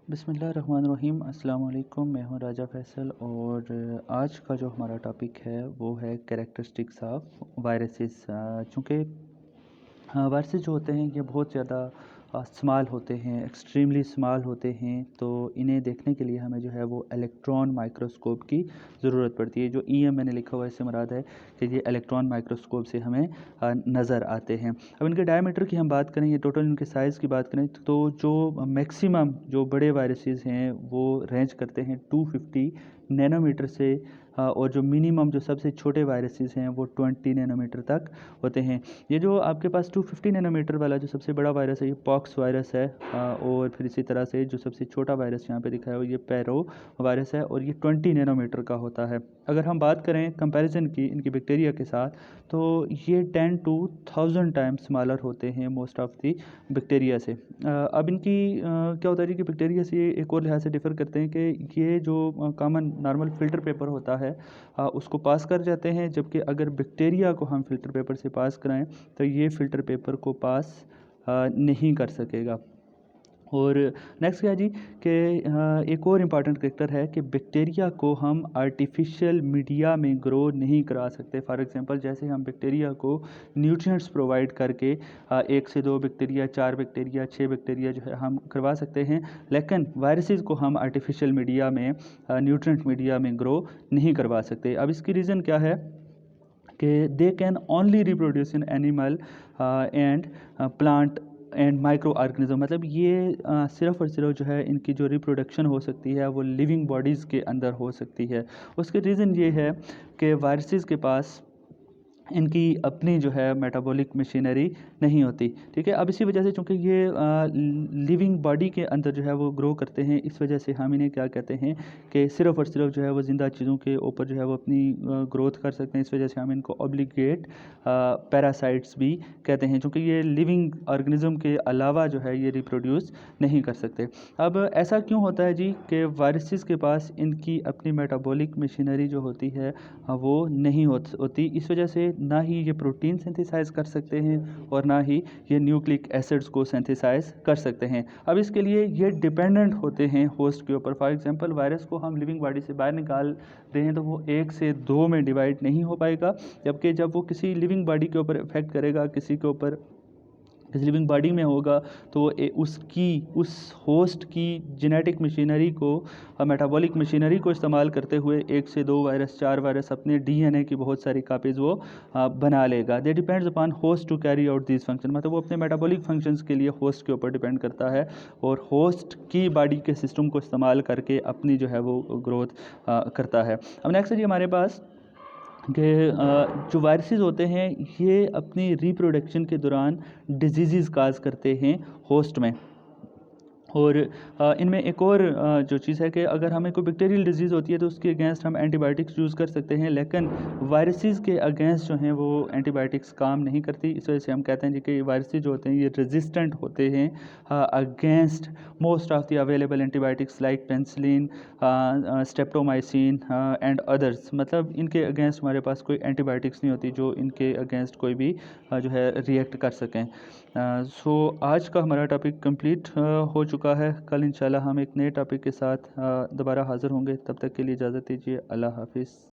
बिस्मिल्लाहिर्रहमानिर्रहीम। अस्सलाम वालेकुम। मैं हूं राजा फैसल और आज का जो हमारा टॉपिक है वो है कैरेक्टरिस्टिक्स ऑफ वायरसेस। चूँकि वायरसेस जो होते हैं ये बहुत ज़्यादा स्मॉल होते हैं, एक्सट्रीमली स्मॉल होते हैं, तो इन्हें देखने के लिए हमें जो है वो इलेक्ट्रॉन माइक्रोस्कोप की ज़रूरत पड़ती है। जो ईएम मैंने लिखा हुआ है इससे मुराद है कि ये इलेक्ट्रॉन माइक्रोस्कोप से हमें नज़र आते हैं। अब इनके डायमीटर की हम बात करें, ये टोटल इनके साइज़ की बात करें तो जो मैक्सिमम जो बड़े वायरसेस हैं वो रेंज करते हैं 250 नैनोमीटर से, और जो मिनिमम जो सबसे छोटे वायरसेस हैं वो 20 नैनोमीटर तक होते हैं। ये जो आपके पास 250 नैनोमीटर वाला जो सबसे बड़ा वायरस है ये पॉक्स वायरस है, और फिर इसी तरह से जो सबसे छोटा वायरस यहाँ पे दिखाया हुआ ये पैरो वायरस है और ये 20 नैनोमीटर का होता है। अगर हम बात करें कंपैरिजन की इनकी बैक्टीरिया के साथ तो ये 10 to 1000 टाइम्स स्मॉलर होते हैं मोस्ट ऑफ दी बैक्टीरिया से। अब इनकी क्या होता है जी कि बैक्टीरिया से ये एक और लिहाज से डिफ़र करते हैं कि ये जो कॉमन नॉर्मल फ़िल्टर पेपर होता है उसको पास कर जाते हैं, जबकि अगर बैक्टीरिया को हम फ़िल्टर पेपर से पास कराएं तो ये फ़िल्टर पेपर को पास नहीं कर सकेगा। और नेक्स्ट क्या है जी कि एक और इम्पॉर्टेंट फैक्टर है कि बैक्टीरिया को हम आर्टिफिशियल मीडिया में ग्रो नहीं करा सकते। फॉर एग्जांपल जैसे हम बैक्टीरिया को न्यूट्रिएंट्स प्रोवाइड करके 1 से 2 बैक्टीरिया, 4 बैक्टीरिया, 6 बैक्टीरिया जो है हम करवा सकते हैं, लेकिन वायरसेस को हम आर्टिफिशियल मीडिया में, न्यूट्रिएंट मीडिया में ग्रो नहीं करवा सकते। अब इसकी रीज़न क्या है कि they can only reproduce in animal and plant and micro organism. मतलब ये सिर्फ़ और सिर्फ जो है इनकी जो रिप्रोडक्शन हो सकती है वो लिविंग बॉडीज़ के अंदर हो सकती है। उसके रीज़न ये है कि वायरसेस के पास इनकी अपनी जो है मेटाबॉलिक मशीनरी नहीं होती। ठीक है, अब इसी वजह से चूँकि ये लिविंग बॉडी के अंदर जो है वो ग्रो करते हैं, इस वजह से हम इन्हें क्या कहते हैं कि सिर्फ़ और सिर्फ जो है वो ज़िंदा चीज़ों के ऊपर जो है वो अपनी ग्रोथ कर सकते हैं। इस वजह से हम इनको ऑब्लिगेट पैरासाइट्स भी कहते हैं, चूँकि ये लिविंग ऑर्गेनिज्म के अलावा जो है ये रिप्रोड्यूस नहीं कर सकते। अब ऐसा क्यों होता है जी कि वायरसेस के पास इनकी अपनी मेटाबॉलिक मशीनरी जो होती है वो नहीं होती। इस वजह से ना ही ये प्रोटीन सिंथेसाइज कर सकते हैं और ना ही ये न्यूक्लिक एसिड्स को सिंथेसाइज कर सकते हैं। अब इसके लिए ये डिपेंडेंट होते हैं होस्ट के ऊपर। फॉर एग्जांपल वायरस को हम लिविंग बॉडी से बाहर निकाल दें तो वो 1 से 2 में डिवाइड नहीं हो पाएगा, जबकि जब वो किसी लिविंग बॉडी के ऊपर इफेक्ट करेगा, किसी लिविंग बॉडी में होगा तो उस होस्ट की जेनेटिक मशीनरी को, मेटाबॉलिक मशीनरी को इस्तेमाल करते हुए 1 से 2 वायरस, 4 वायरस अपने डीएनए की बहुत सारी कापीज़ वो बना लेगा। They depends upon host to carry out this function. मतलब वो अपने मेटाबॉलिक फंक्शंस के लिए होस्ट के ऊपर डिपेंड करता है और होस्ट की बॉडी के सिस्टम को इस्तेमाल करके अपनी जो है वो ग्रोथ करता है। अब नेक्स्ट है जी हमारे पास कि जो वायरसेस होते हैं ये अपनी रिप्रोडक्शन के दौरान डिजीज़ काज करते हैं होस्ट में। और इनमें एक और जो चीज़ है कि अगर हमें कोई बैक्टीरियल डिजीज़ होती है तो उसके अगेंस्ट हम एंटीबायोटिक्स यूज़ कर सकते हैं, लेकिन वायरसेस के अगेंस्ट जो हैं वो एंटीबायोटिक्स काम नहीं करती। इस वजह से हम कहते हैं जी कि वायरसेस जो होते हैं ये रेजिस्टेंट होते हैं against most of the available antibiotics like penicillin, streptomycin and others. मतलब इनके अगेंस्ट हमारे पास कोई एंटीबायोटिक्स नहीं होती जो इनके अगेंस्ट कोई भी जो है रिएक्ट कर सकें। सो आज का हमारा टॉपिक कंप्लीट हो चुका है। कल इंशाल्लाह हम एक नए टॉपिक के साथ दोबारा हाज़िर होंगे। तब तक के लिए इजाज़त दीजिए। अल्लाह हाफिज़।